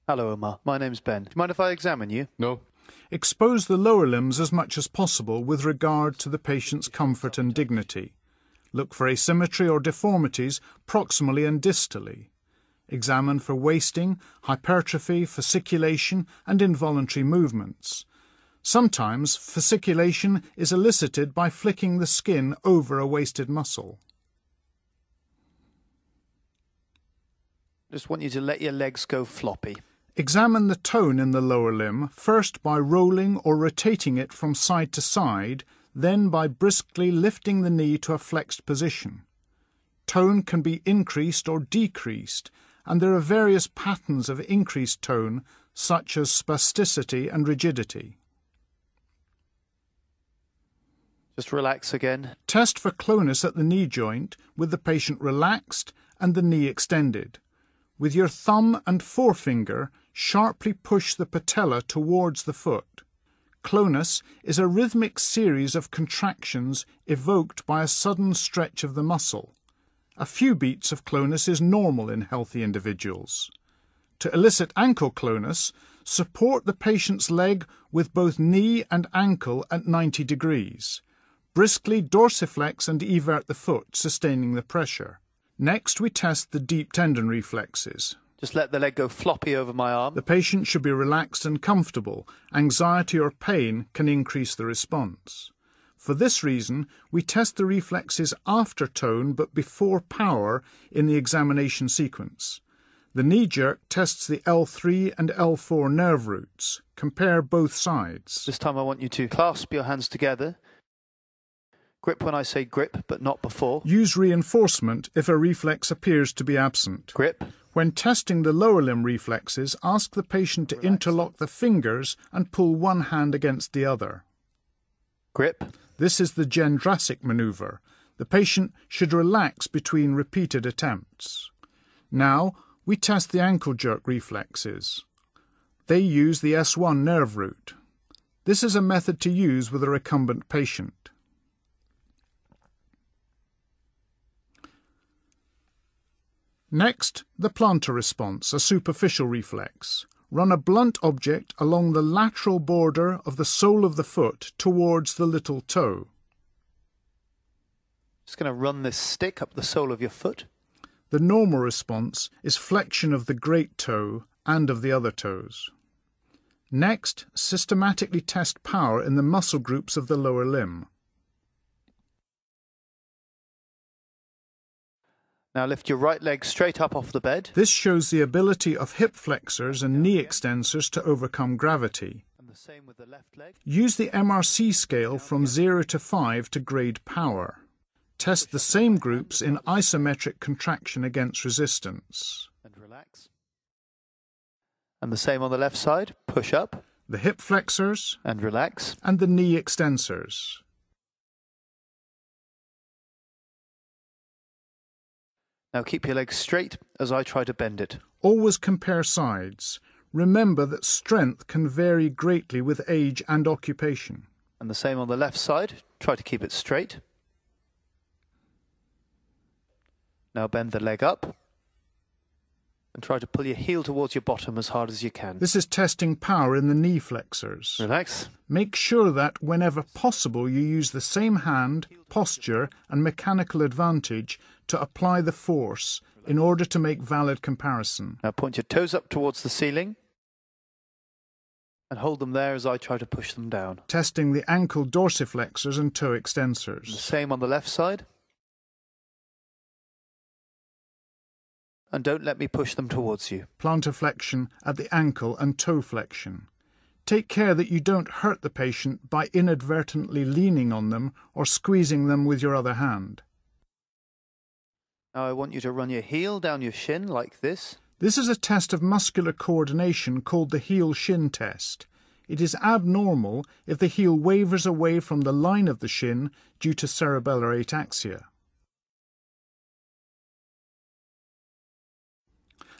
Hello, Omar. My name's Ben. Do you mind if I examine you? No. Expose the lower limbs as much as possible with regard to the patient's comfort and dignity. Look for asymmetry or deformities proximally and distally. Examine for wasting, hypertrophy, fasciculation and involuntary movements. Sometimes fasciculation is elicited by flicking the skin over a wasted muscle. Just want you to let your legs go floppy. Examine the tone in the lower limb, first by rolling or rotating it from side to side, then by briskly lifting the knee to a flexed position. Tone can be increased or decreased, and there are various patterns of increased tone, such as spasticity and rigidity. Just relax again. Test for clonus at the knee joint with the patient relaxed and the knee extended. With your thumb and forefinger, sharply push the patella towards the foot. Clonus is a rhythmic series of contractions evoked by a sudden stretch of the muscle. A few beats of clonus is normal in healthy individuals. To elicit ankle clonus, support the patient's leg with both knee and ankle at 90 degrees. Briskly dorsiflex and evert the foot, sustaining the pressure. Next, we test the deep tendon reflexes. Just let the leg go floppy over my arm. The patient should be relaxed and comfortable. Anxiety or pain can increase the response. For this reason, we test the reflexes after tone but before power in the examination sequence. The knee jerk tests the L3 and L4 nerve roots. Compare both sides. This time I want you to clasp your hands together. Grip when I say grip, but not before. Use reinforcement if a reflex appears to be absent. Grip. When testing the lower limb reflexes, ask the patient to interlock the fingers and pull one hand against the other. Grip. This is the Gendrasic maneuver. The patient should relax between repeated attempts. Now, we test the ankle jerk reflexes. They use the S1 nerve root. This is a method to use with a recumbent patient. Next, the plantar response, a superficial reflex. Run a blunt object along the lateral border of the sole of the foot towards the little toe. Just going to run this stick up the sole of your foot. The normal response is flexion of the great toe and of the other toes. Next, systematically test power in the muscle groups of the lower limb. Now lift your right leg straight up off the bed. This shows the ability of hip flexors and knee extensors to overcome gravity. And the same with the left leg. Use the MRC scale from 0 to 5 to grade power. Test the same groups in isometric contraction against resistance. And relax. And the same on the left side. Push up. The hip flexors. And relax. And the knee extensors. Now keep your legs straight as I try to bend it. Always compare sides. Remember that strength can vary greatly with age and occupation. And the same on the left side. Try to keep it straight. Now bend the leg up. And try to pull your heel towards your bottom as hard as you can. This is testing power in the knee flexors. Relax. Make sure that whenever possible you use the same hand, posture and mechanical advantage to apply the force in order to make valid comparison. Now point your toes up towards the ceiling and hold them there as I try to push them down. Testing the ankle dorsiflexors and toe extensors. The same on the left side. And don't let me push them towards you. Plantar flexion at the ankle and toe flexion. Take care that you don't hurt the patient by inadvertently leaning on them or squeezing them with your other hand. Now I want you to run your heel down your shin like this. This is a test of muscular coordination called the heel-shin test. It is abnormal if the heel wavers away from the line of the shin due to cerebellar ataxia.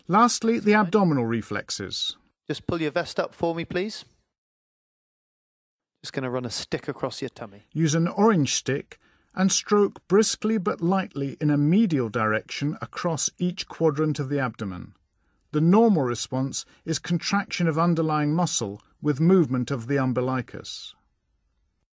Lastly, the abdominal reflexes. Just pull your vest up for me, please. Just going to run a stick across your tummy. Use an orange stick and stroke briskly but lightly in a medial direction across each quadrant of the abdomen. The normal response is contraction of underlying muscle with movement of the umbilicus.